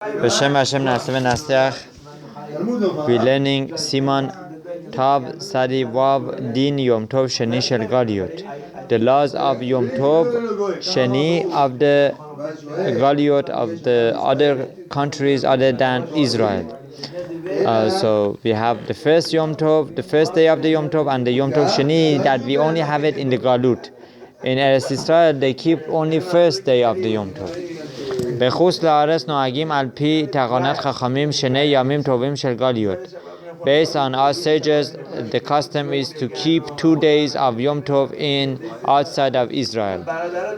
B'Shem Hashem Na'aseh V'Naseh. We're learning Simon Tav Sadi Vav Din Yom Tov Sheni Shel Galiot. The laws of Yom Tov Sheni of the Galiot of the other countries other than Israel. So we have the first Yom Tov, the first day of the Yom Tov, and the Yom Tov Sheni that we only have it in the Galut. In Eretz Israel, they keep only first day of the Yom Tov. בחוץ לארץ נוהגים על פי תקנת חכמים שני ימים טובים של גליות. Based on our sages, the custom is to keep 2 days of Yom Tov in outside of Israel.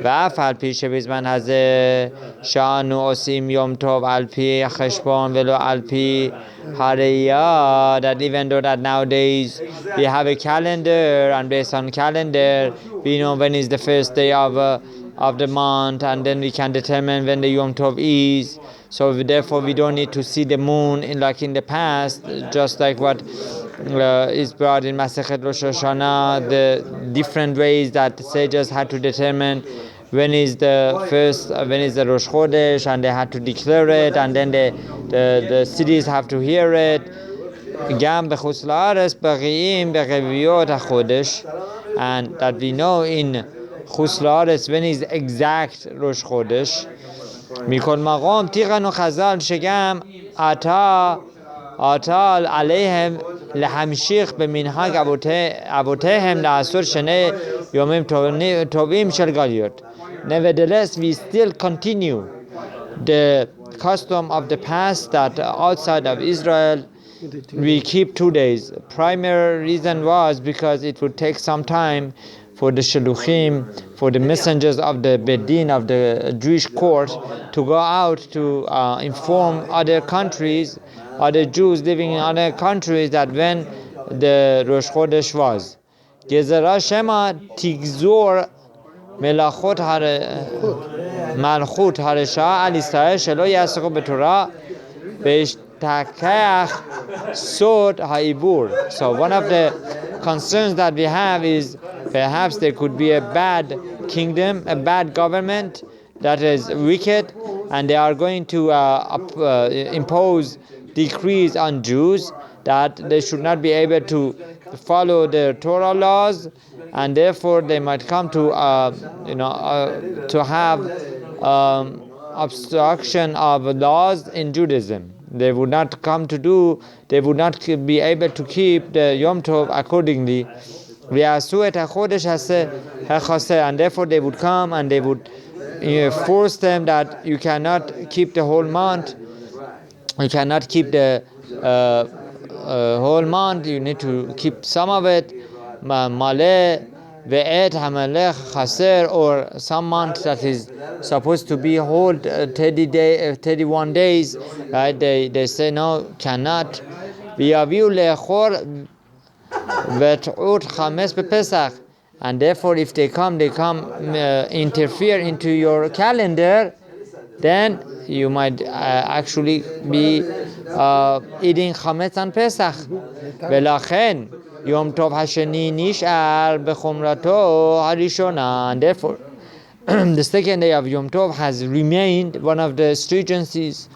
ואף על פי שבזמן הזה שאנו עושים יום טוב על פי חשבון ולא על פי הראייה, that even though that nowadays we have a calendar and based on calendar we know when is the first day of the month, and then we can determine when the Yom Tov is. So therefore we don't need to see the moon like in the past, just like what is brought in Masechet Rosh Hashanah, the different ways that the sages had to determine when is the Rosh Chodesh, and they had to declare it, and then the cities have to hear it. גם בחוץ לארץ בריאים ברביעיות החודש, and that we know in חוץ לארץ when is exact ראש חודש. מכל מקום תירנו חז"ל שגם עתה עליהם להמשיך במנהג אבותיהם לעשות שני יומים טובים של גלויות. Nevertheless, we still continue the custom of the past that outside of Israel we keep 2 days. Primary reason was because it would take some time for the Shaluchim, for the messengers of the Bedin, of the Jewish court, to go out to inform other countries, other Jews living in other countries, that when the Rosh Chodesh was. Gezerah Shema Tigzor Melachot Malchut Haresha Al Yisrael Shelo Yasako B'Torah Takach Sod Ha'ibur. So one of the concerns that we have is perhaps there could be a bad kingdom, a bad government that is wicked, and they are going to impose decrees on Jews that they should not be able to follow the Torah laws, and therefore they might come to to have obstruction of laws in Judaism. They would not be able to keep the Yom Tov accordingly. And therefore they would come and they would force them that you cannot keep the whole month. You cannot keep the whole month. You need to keep some of it. Maleh ve'et hamelech chaser, or some month that is supposed to be whole 31 days, right? They say no, cannot. V'yaviu le'echor ve't'ut chames bePesach, and therefore if they come interfere into your calendar, then you might actually be eating chametz on Pesach. Ve'lachen Yom Tov Hasheni Nish'ar B'chumrato Harishona, and therefore the second day of Yom Tov has remained one of the stringencies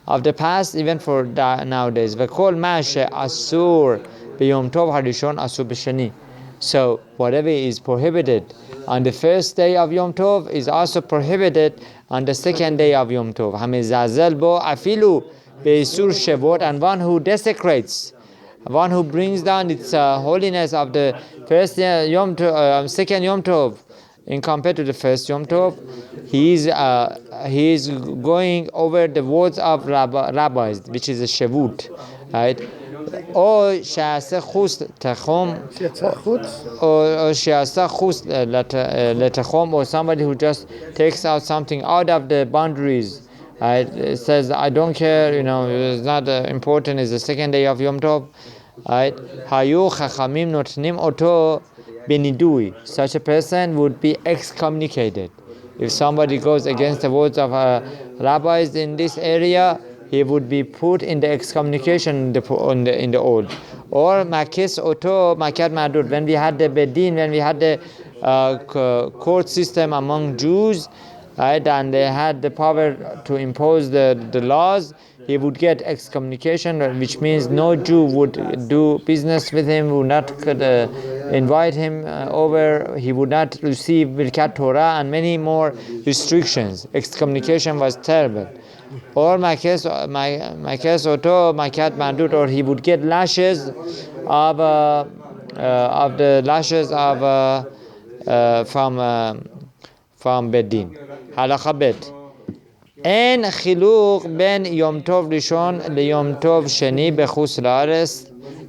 of the past, even for nowadays. V'kol ma'ashe asur b'Yom Tov Harishon asur b'Sheni. So whatever is prohibited on the first day of Yom Tov is also prohibited on the second day of Yom Tov. Hamezazel bo afilu be'isur shevot, and one who desecrates, one who brings down its holiness of the first Yom Tov, second Yom Tov, in compared to the first Yom Tov, he is going over the words of rabbis, which is a shevut, right? Or she'aseh chus techom, or she'aseh chus letechom, or somebody who just takes out something out of the boundaries. Right? It says, I don't care, it's not important, it's the second day of Yom Tov. Right? Hayu chachamim notnim oto benidui. Such a person would be excommunicated. If somebody goes against the words of rabbis in this area, he would be put in the excommunication in the old. Or makis oto makat madud. When we had the bedin, when we had the court system among Jews, right? And they had the power to impose the laws. He would get excommunication, which means no Jew would do business with him, would not invite him over, he would not receive Birkat Torah, and many more restrictions. Excommunication was terrible. Or Makes Oto, Makat Mandut, or he would get lashes of the lashes of from Bedin. Halakha Bet. אין חילוק בין יום טוב ראשון ליום טוב שני בחוץ לארץ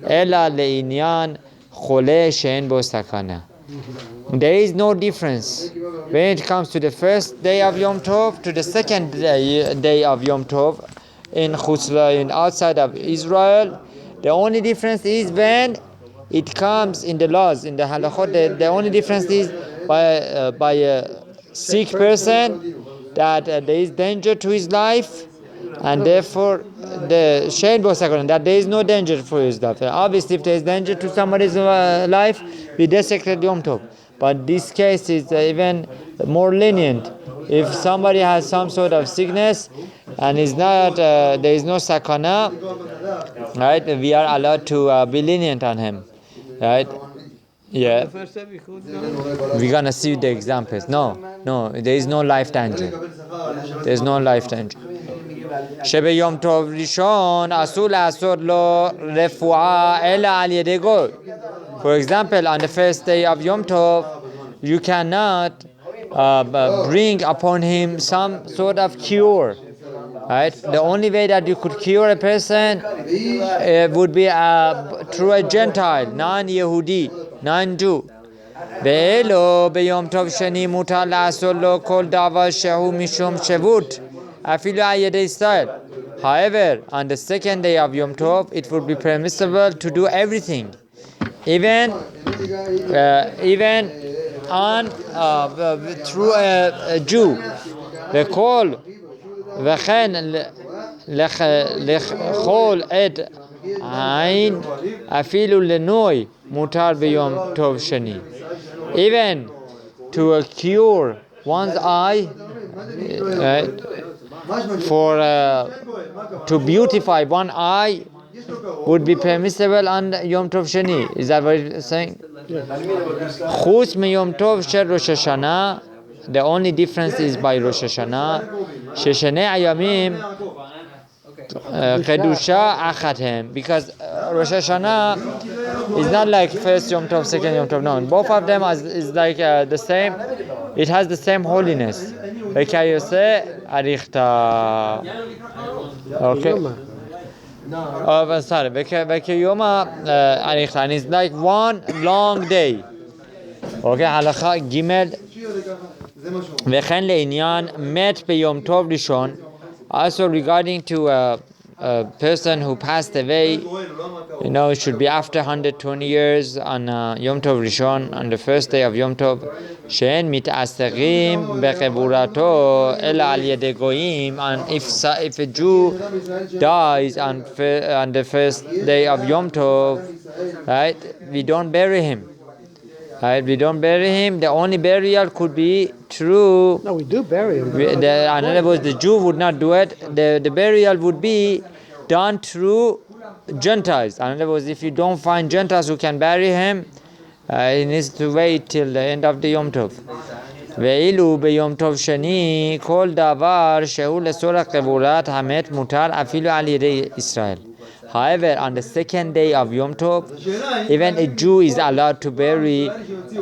אלא לעניין חולה שאין בו סכנה. There is no difference when it comes to the first day of Yom Tov to the second day of Yom Tov in outside of Israel. The only difference is when it comes in the laws, in the halachot. The only difference is by a sick person, that there is danger to his life, and therefore the Shein Bosakon, that there is no danger for his life. Obviously, if there is danger to somebody's life, we desecrate Yom Tov. But this case is even more lenient. If somebody has some sort of sickness and is not, there is no sakana, right? We are allowed to be lenient on him, right? Yeah. We're gonna see the examples. No, there is no life danger. There is no life danger. شب یوم تov rishon asul asur lo refuah ela al yedei goy. For example, on the first day of Yom Tov, you cannot bring upon him some sort of cure. Right? The only way that you could cure a person would be through a Gentile, non-Yehudi, non-Jew. ואלו ביום טוב שני מותר לעשות לו כל דבר שהוא משום שבות, אפילו על ידי ישראל. However, on the second day of Yom Tov, it would be permissible to do everything, even on through a Jew. וכל וכן לכל עת עין אפילו לנוי מותר ביום טוב שני. Even to cure one's eye, to beautify one eye would be permissible on Yom Tov Sheni. Is that what you're saying? Chutz me Yom Tov shel Rosh Hashanah. The only difference is by Rosh Hashanah. Sheshanei Ayamim Kedusha Achatem, because Rosh Hashanah is not like first Yom Tov, second Yom Tov. No, both of them is like the same. It has the same holiness. Vekayose Arichta. Okay. Sorry. Vekayoma Arichta, and it's like one long day. Okay. Halakha Gimel. וכן לעניין מת ביום טוב ראשון. Also regarding to a person who passed away, it should be after 120 years on Yom Tov Rishon, on the first day of Yom Tov, שאין מתעסקים בקבורתו אלא על ידי גויים. And if a Jew dies on the first day of Yom Tov, right, we don't bury him. Right, we don't bury him. The only burial could be through. No, we do bury him. In other words, the Jew would not do it. The burial would be done through Gentiles. In other words, if you don't find Gentiles who can bury him, he needs to wait till the end of the Yom Tov. ואילו ביום טוב שני כל דבר שהוא לצורך קבורת המת מותר אפילו על ידי ישראל. However, on the second day of Yom Tov, even a Jew is allowed to bury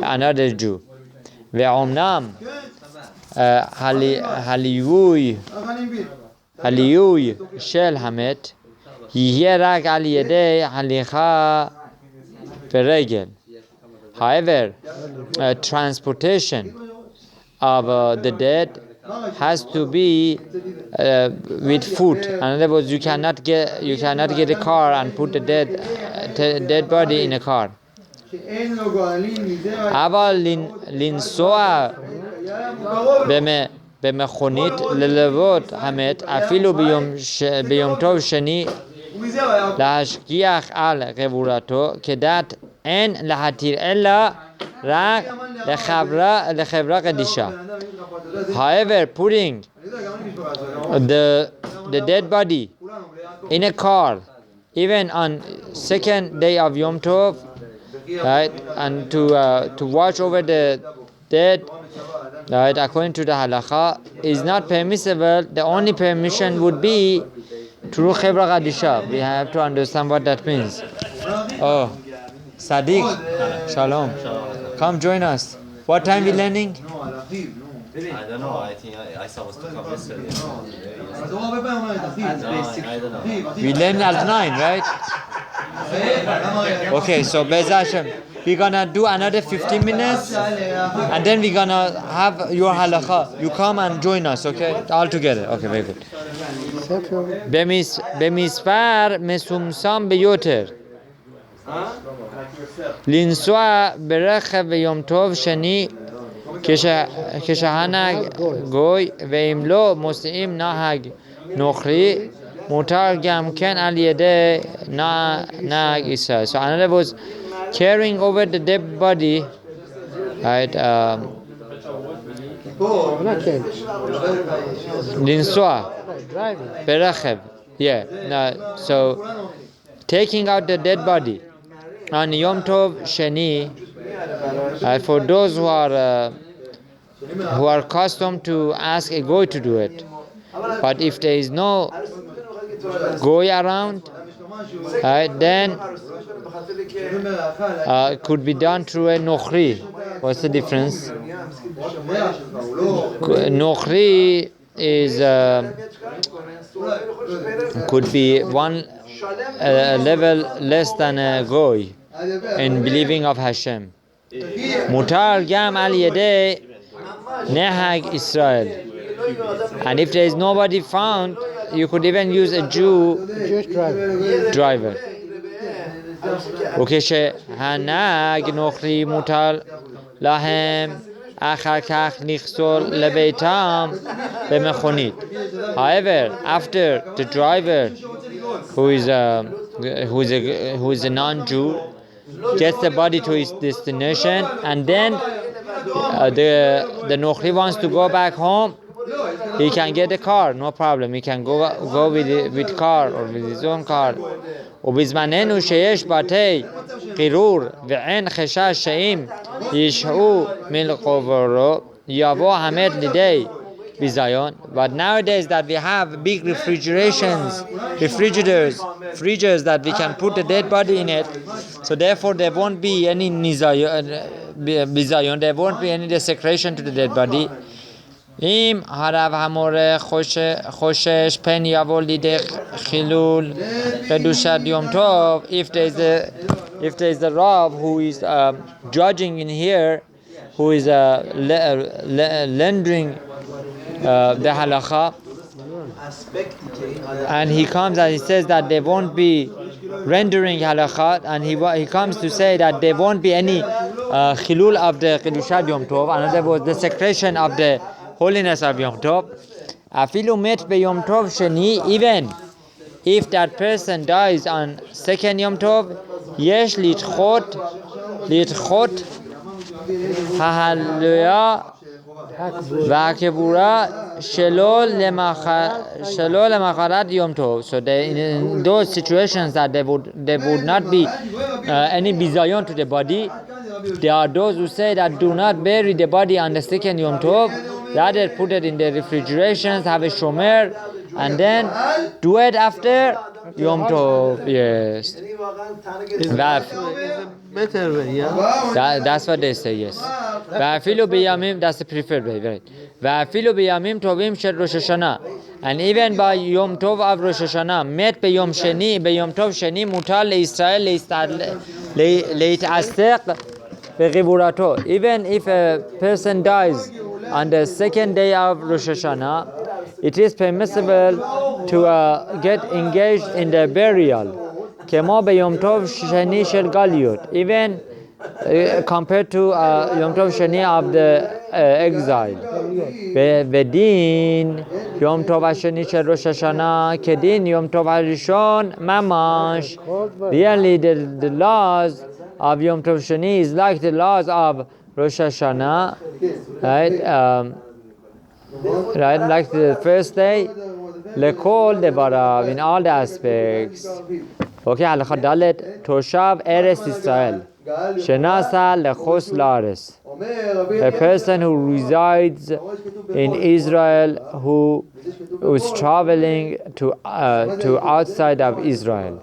another Jew. ואומנם הליווי של המת יהיה רק על ידי הליכה ברגל. However, transportation of the dead has to be with foot. In other words, you cannot get a car and put the dead body in a car. אבל לנסוע במכונית ללוות המת אפילו ביום טוב שני להשגיח על קבורתו כדת אין להתיר אלא رق لخبره قدیشه. However, putting the dead body in a car, even on second day of Yom Tov, right, and to watch over the dead, right, according to the halakha, is not permissible. The only permission would be through Khebra Qadisha. We have to understand what that means. Oh, Sadiq, Shalom. Come join us. What time we learning? I don't know. I think I supposed to come yesterday. I don't know. We learn at 9, right? Okay, so Be'ez Hashem, we're gonna do another 15 minutes, and then we're gonna have your halakha. You come and join us, okay? All together. Okay, very good. במספר מסומסם ביותר לנסוע ברכב ביום טוב שני כשהנהג גוי, ואם לא מוסעים נהג נוכרי, מותר גם כן על ידי נהג ישראל. So another was carrying over the dead body, right? לנסוע ברכב, yeah. So taking out the dead body on Yom Tov Sheni, for those who are accustomed to ask a goy to do it. But if there is no goy around, then it could be done through a nochri. What's the difference? Nochri is could be one level less than a goy in believing of Hashem. Mutar gam al yedei nehag Israel. And if there is nobody found, you could even use a Jewish driver. וכשהנהג נוכרי מותר להם אחר כך לחזור לביתם במכונית. However, after the driver, who is a non-Jew, gets the body to its destination, and then the Nochri wants to go back home, he can get a car, no problem. He can go with car or with his own car. ובזמננו שיש בתי קירור ואין חשש שאם ישהו מלקוברו יבוא המת לידי ביזיון. But nowadays that we have big refrigerators, freezers that we can put the dead body in it, so therefore there won't be any bizayon, there won't be any desecration to the dead body. אם הרב המורה חושש פן יבוא לידי חילול קדושת יום טוב, if there is a Rav who is judging in here, who is rendering the halakha, and he comes and he says that there won't be rendering halakha, and he comes to say that there won't be any chilul of the kedushat Yom Tov, and that was the secretion of the holiness of Yom Tov. Afilu met be Yom Tov sheni, even if that person dies on second Yom Tov, yesh litchot hahaluya v'akevura shelo lemacharat Yom Tov. So in those situations that there would not be any bizayon to the body, there are those who say that do not bury the body on the second Yom Tov, rather put it in the refrigerations, have a shomer, and then do it after Yom Tov. Yes. That's what they say, yes. That's the preferred way, right? And even by Yom Tov of Rosh Hashanah, met by Yom Tov Sheni, mutar leIsrael leit'asek be'givurato. Even if a person dies on the second day of Rosh Hashanah, it is permissible to get engaged in the burial. Kemo beYom Tov Sheni shel Galiyut. Even compared to Yom Tov Sheni of the exile. Vedin Yom Tov Sheni shel Rosh Hashanah kedin Yom Tov Harishon mamash. Really, the laws of Yom Tov Sheni is like the laws of Rosh Hashanah, right? Right, like the first day, lekol devarav, in all the aspects. Okay, halakha dalet, toshav eres Israel, shenasa lechos laaretz. A person who resides in Israel, who is traveling to outside of Israel.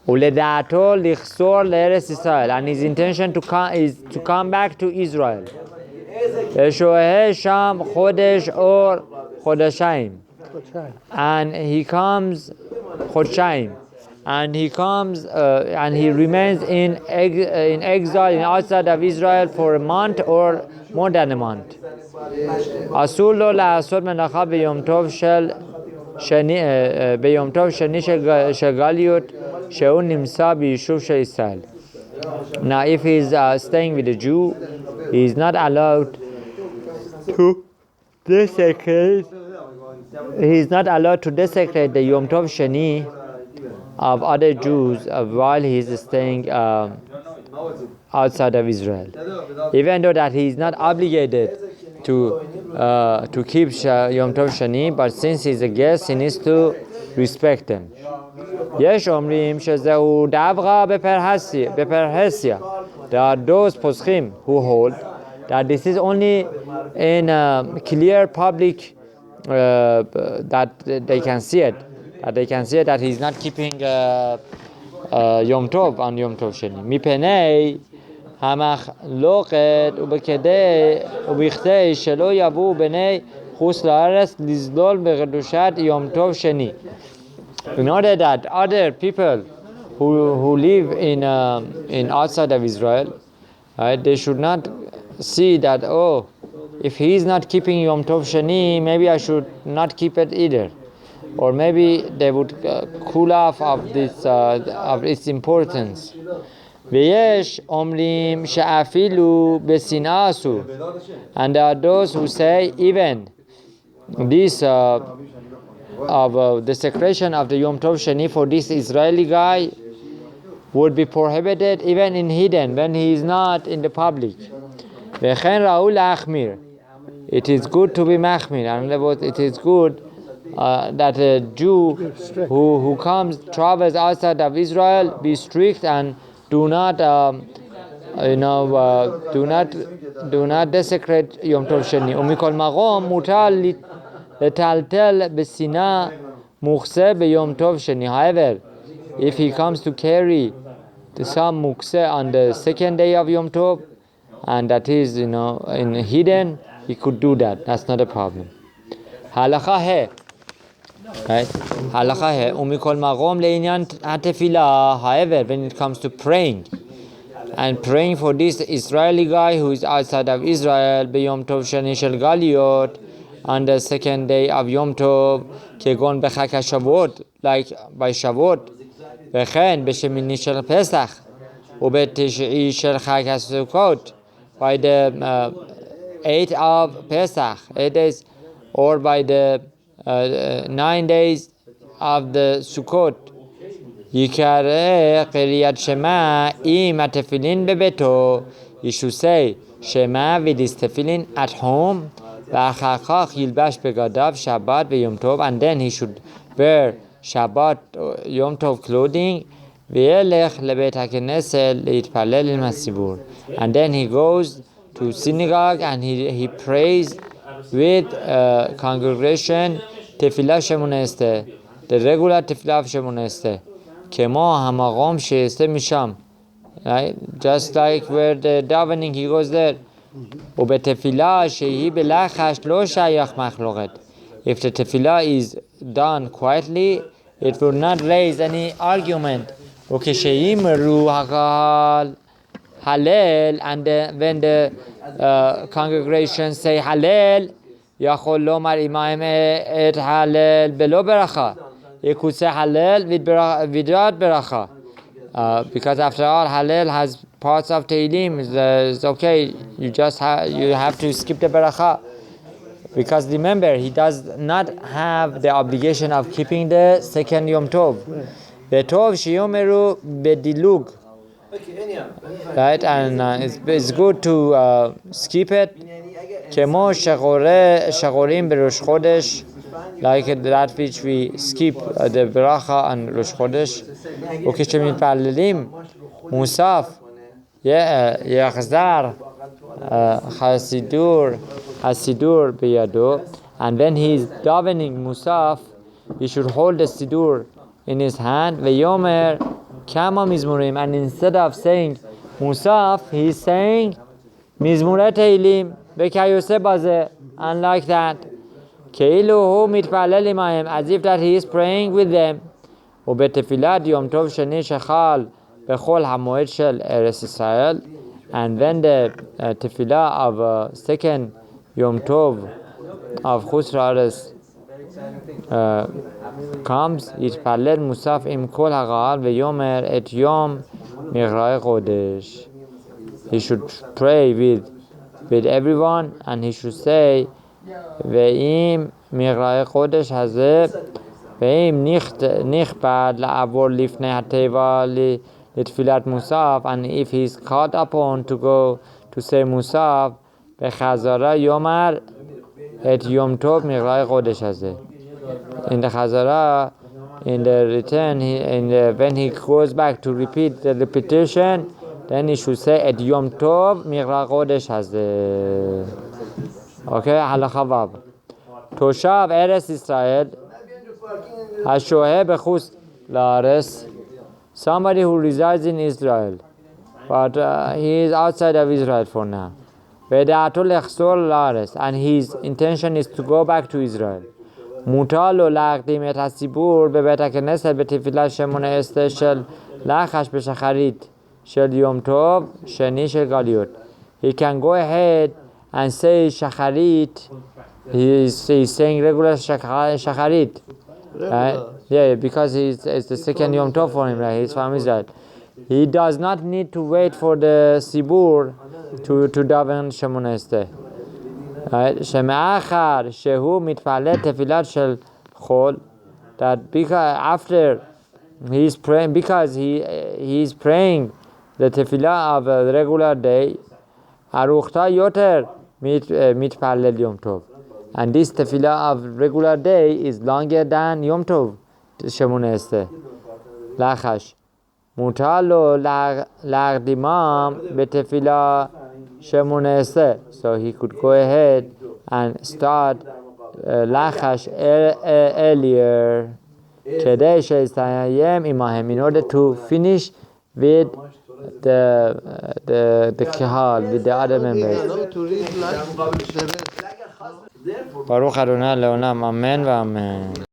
Uledato lichzor le'eretz Israel, and his intention is to come back to Israel. Veshoheh sham chodesh or chodashayim, and he comes chodshayim, and he comes and he remains in exile outside of Israel for a month or more than a month. Asur lo la'asot melacha b'yom tov shel sheni b'yom tov sheni shel galiyut shehu nimsa b'yishuv shel Israel. Now, if he is staying with a Jew, he is not allowed to desecrate. He is not allowed to desecrate the Yom Tov Sheni of other Jews while he is staying outside of Israel, even though that he is not obligated to keep Yom Tov Sheni, but since he is a guest, he needs to respect them. יש אומרים שזהו דווקא בפרהסיה. There are those poskim who hold that this is only in clear public that they can see it. That they can see that he's not keeping Yom Tov on Yom Tov Sheni. מפני המחלוקת ובכדי שלא יבואו בני חוץ לארץ לזלול בקדושת יום טוב שני. In order that other people who live in outside of Israel, right, they should not see that, oh, if he is not keeping Yom Tov Sheni, maybe I should not keep it either, or maybe they would cool off of this of its importance. ויש אומרים שאפילו בשנאה אסור, and there are those who say even this of the desecration of the Yom Tov Sheni for this Israeli guy would be prohibited even in hidden, when he is not in the public. וכן ראוי להחמיר. It is good to be machmir. In other words, it is good that a Jew who travels outside of Israel be strict and do not desecrate Yom Tov Sheni. ומכל מקום מותר לטלטל בשנאה מוכסה ביום טוב שני. However, if he comes to carry some mukse on the second day of Yom Tov, and that is, in hidden, he could do that. That's not a problem. Halakha hai, right? Halakha hai. Umikol magom le'inyan hatefila. However, when it comes to praying, and praying for this Israeli guy who is outside of Israel, b'yom tov sheni shel galiyot, on the second day of Yom Tov, kegon b'chag HaShavuot, like by Shavuot, v'chen b'shemini shel Pesach, u'b'tish'i shel Chag HaSukkot, by the 8th of Pesach, 8 days, or by the 9 days of the Sukkot. Yikare qiriyat Shema im atefilin bebeto. You should say Shema with his tefillin at home. V'achachach yilbash begadav Shabbat v'Yom Tov, and then he should wear Shabbat Yom Tov clothing. V'yelech lebeit haKnesset leitpalel il masibur, and then he goes to synagogue and he prays with congregation tefillah shemoneh, the regular tefillah shemoneh, kemo hamagom she'esteh misham, right? Just like where the davening, he goes there. ובתפילה שהיא בלחש לא שייך מחלוקת. If the tefillah is done quietly, it will not raise any argument. וכשאמרו הקהל הלל, and when the congregation say הלל, יכול לומר עמהם את הלל בלא ברכה. He could say הלל without ברכה. Because after all, Hallel has parts of Tehillim. It's okay. You have to skip the Barakah. Because remember, he does not have the obligation of keeping the second Yom Tov. Betov sheyomeru bedilug. right? And it's good to skip it. כמו שחורים בראש חודש, like that which we skip the bracha on ראש חודש. וכשמתפללים מוסף יחזר הסידור בידו, and when he is davening musaf, he should hold the sidur in his hand. ויאמר כמה מזמורים, and instead of saying musaf, he is saying מזמורי תהילים וכיוצא בזה, and like that, כאילו הוא מתפלל עמהם, as if that he is praying with them. ובתפילת יום טוב שני שחל בכל המועד של ארץ ישראל, and when the tefillah of second Yom Tov of Chutz La'aretz comes, יתפלל מוסף עם כל הקהל ויאמר את יום מגרעי קודש. He should pray with everyone, and he should say ואם מגרעי קודש הזה, ואם נכפד לעבור לפני התיבה לתפילת מוסף, and if he is called upon to go to say מוסף, בחזרה יאמר את יום טוב מגרעי קודש הזה. In the חזרה, in the return, when he goes back to repeat the repetition, then he should say את יום טוב מגרעי קודש הזה. Okay, הלכה ו' תושב ארץ ישראל השוהה בחוץ לארץ, somebody who resides in Israel, but he is outside of Israel for now. ודעתו לחזור לארץ, and his intention is to go back to Israel. מותר לו להקדים את הציבור בבית הכנסת בתפילת שמונה עשרה של לחש בשחרית של יום טוב שני של גלויות. He can go ahead and say shacharit. He is saying regular shacharit. Right? Yeah, because it's the second Yom Tov for him, right? He's from Israel. He does not need to wait for the Sibur to daven Shemona Esrei. Right? Shema'achar shehu mitpalet tefilat shel chol. That because after he is praying, because he is praying the tefillah of a regular day, aruchta yoter mitpalel Yom Tov. And this tefillah of regular day is longer than Yom Tov, Shemona Esrei. Lachash. Mutar lo laqdimam betefillah Shemona Esrei. So he could go ahead and start Lachash earlier. Kedei she'yistayem imahem, in order to finish with the kahal, with the other members. Baruch Adonai le'olam, amen v'amen.